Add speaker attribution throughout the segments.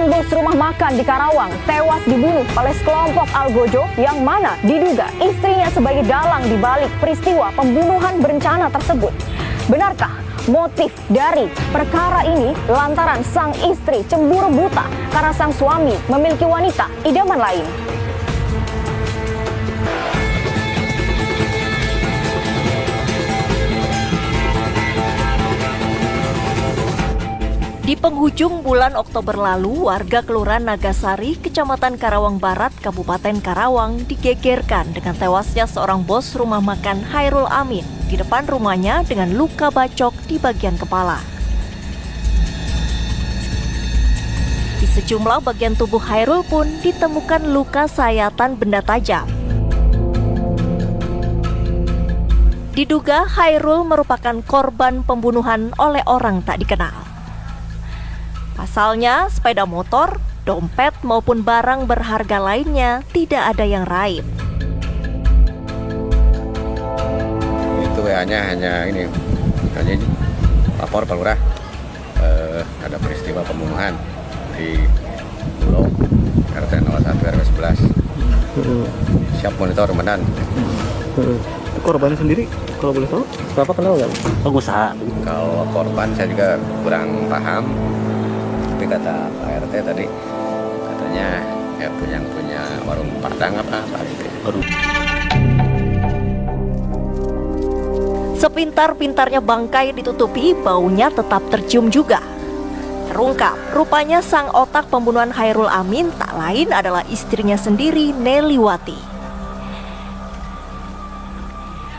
Speaker 1: Sang bos rumah makan di Karawang tewas dibunuh oleh sekelompok algojo yang mana diduga istrinya sebagai dalang di balik peristiwa pembunuhan berencana tersebut. Benarkah motif dari perkara ini lantaran sang istri cemburu buta karena sang suami memiliki wanita idaman lain?
Speaker 2: Di penghujung bulan Oktober lalu, warga Kelurahan Nagasari, Kecamatan Karawang Barat, Kabupaten Karawang digegerkan dengan tewasnya seorang bos rumah makan Hairul Amin di depan rumahnya dengan luka bacok di bagian kepala. Di sejumlah bagian tubuh Hairul pun ditemukan luka sayatan benda tajam. Diduga Hairul merupakan korban pembunuhan oleh orang tak dikenal. Pasalnya, sepeda motor, dompet maupun barang berharga lainnya tidak ada yang raib.
Speaker 3: Itu hanya ini, lapor Pak Lurah ada peristiwa pembunuhan di Pulau RT 01 RW 11. Siap monitor Ramadan.
Speaker 4: Korbannya sendiri, kalau boleh tahu, berapa kenal nggak? Pengusaha.
Speaker 3: Kalau korban saya juga kurang paham. Tapi kata Pak RT tadi katanya ya punya warung Padang apa itu.
Speaker 2: Sepintar-pintarnya bangkai ditutupi, baunya tetap tercium juga. Terungkap, rupanya sang otak pembunuhan Hairul Amin tak lain adalah istrinya sendiri, Neliwati.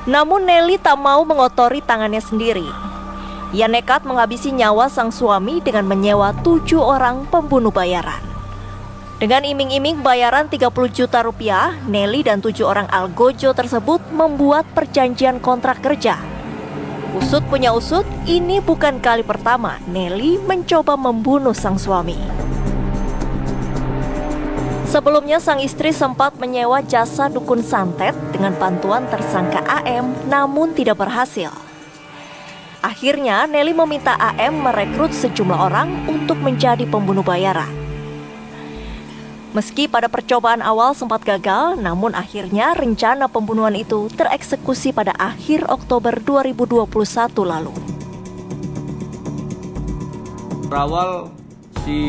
Speaker 2: Namun Nelly tak mau mengotori tangannya sendiri. Ia nekat menghabisi nyawa sang suami dengan menyewa 7 orang pembunuh bayaran. Dengan iming-iming bayaran 30 juta rupiah, Nelly dan 7 orang algojo tersebut membuat perjanjian kontrak kerja. Usut punya usut, ini bukan kali pertama Nelly mencoba membunuh sang suami. Sebelumnya sang istri sempat menyewa jasa dukun santet dengan bantuan tersangka AM, namun tidak berhasil. Akhirnya, Nelly meminta AM merekrut sejumlah orang untuk menjadi pembunuh bayaran. Meski pada percobaan awal sempat gagal, namun akhirnya rencana pembunuhan itu tereksekusi pada akhir Oktober 2021 lalu.
Speaker 5: Berawal si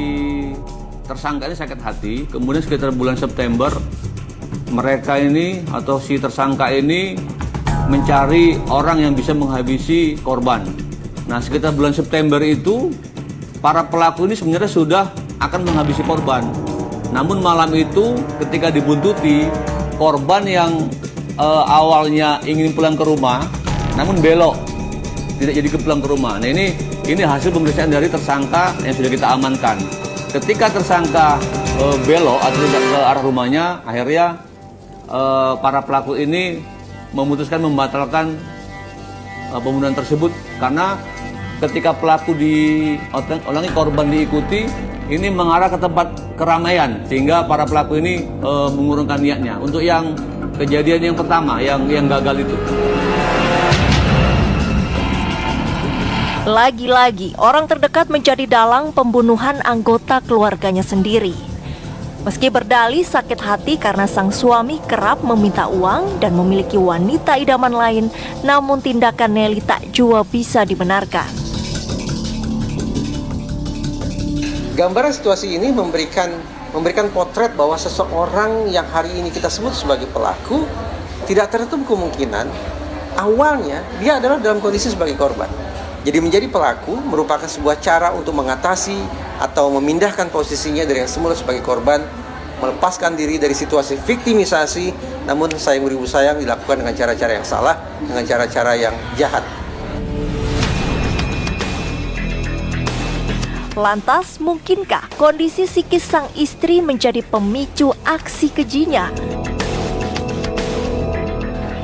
Speaker 5: tersangka ini sakit hati, kemudian sekitar bulan September mereka ini atau si tersangka ini mencari orang yang bisa menghabisi korban. Nah, sekitar bulan September itu para pelaku ini sebenarnya sudah akan menghabisi korban. Namun malam itu ketika dibuntuti, korban yang awalnya ingin pulang ke rumah namun belok, tidak jadi pulang ke rumah. Nah, ini hasil pemeriksaan dari tersangka yang sudah kita amankan. Ketika tersangka belok atau tidak ke arah rumahnya, akhirnya para pelaku ini memutuskan membatalkan pembunuhan tersebut karena ketika pelaku ulangi korban diikuti, ini mengarah ke tempat keramaian sehingga para pelaku ini mengurungkan niatnya. Untuk yang kejadian yang pertama yang gagal itu.
Speaker 2: Lagi-lagi orang terdekat menjadi dalang pembunuhan anggota keluarganya sendiri. Meski berdalih sakit hati karena sang suami kerap meminta uang dan memiliki wanita idaman lain, namun tindakan Nelly tak jua bisa dibenarkan.
Speaker 6: Gambaran situasi ini memberikan potret bahwa seseorang yang hari ini kita sebut sebagai pelaku tidak tertutup kemungkinan awalnya dia adalah dalam kondisi sebagai korban. Jadi menjadi pelaku merupakan sebuah cara untuk mengatasi atau memindahkan posisinya dari yang semula sebagai korban, melepaskan diri dari situasi viktimisasi, namun sayang beribu sayang dilakukan dengan cara-cara yang salah, dengan cara-cara yang jahat.
Speaker 2: Lantas, mungkinkah kondisi psikis sang istri menjadi pemicu aksi kejinya?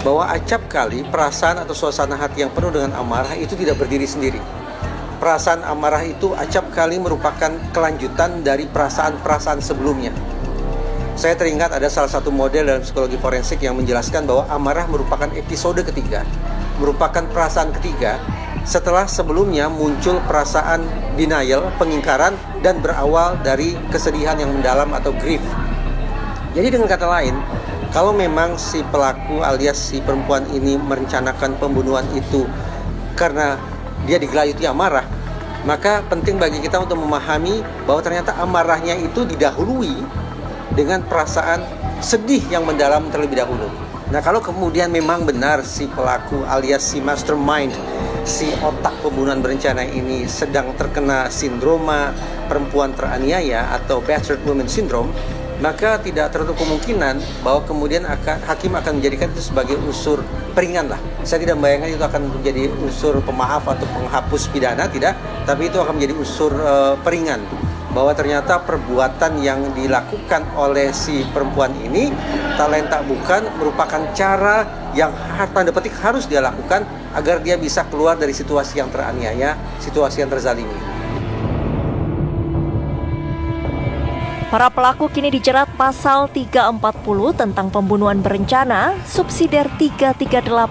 Speaker 6: Bahwa acap kali perasaan atau suasana hati yang penuh dengan amarah itu tidak berdiri sendiri. Perasaan amarah itu acap kali merupakan kelanjutan dari perasaan-perasaan sebelumnya. Saya teringat ada salah satu model dalam psikologi forensik yang menjelaskan bahwa amarah merupakan episode ketiga, merupakan perasaan ketiga setelah sebelumnya muncul perasaan denial, pengingkaran, dan berawal dari kesedihan yang mendalam atau grief. Jadi dengan kata lain, kalau memang si pelaku alias si perempuan ini merencanakan pembunuhan itu karena dia digelayuti amarah, maka penting bagi kita untuk memahami bahwa ternyata amarahnya itu didahului dengan perasaan sedih yang mendalam terlebih dahulu. Nah, kalau kemudian memang benar si pelaku alias si mastermind, si otak pembunuhan berencana ini sedang terkena sindroma perempuan teraniaya atau battered woman syndrome, maka tidak tertutup kemungkinan bahwa kemudian hakim akan menjadikan itu sebagai unsur peringan lah. Saya tidak membayangkan itu akan menjadi unsur pemaaf atau penghapus pidana, tidak, tapi itu akan menjadi unsur peringan. Bahwa ternyata perbuatan yang dilakukan oleh si perempuan ini talenta bukan merupakan cara yang tanda petik harus dia lakukan agar dia bisa keluar dari situasi yang teraniaya, situasi yang terzalimi.
Speaker 2: Para pelaku kini dijerat pasal 340 tentang pembunuhan berencana, subsidiar 338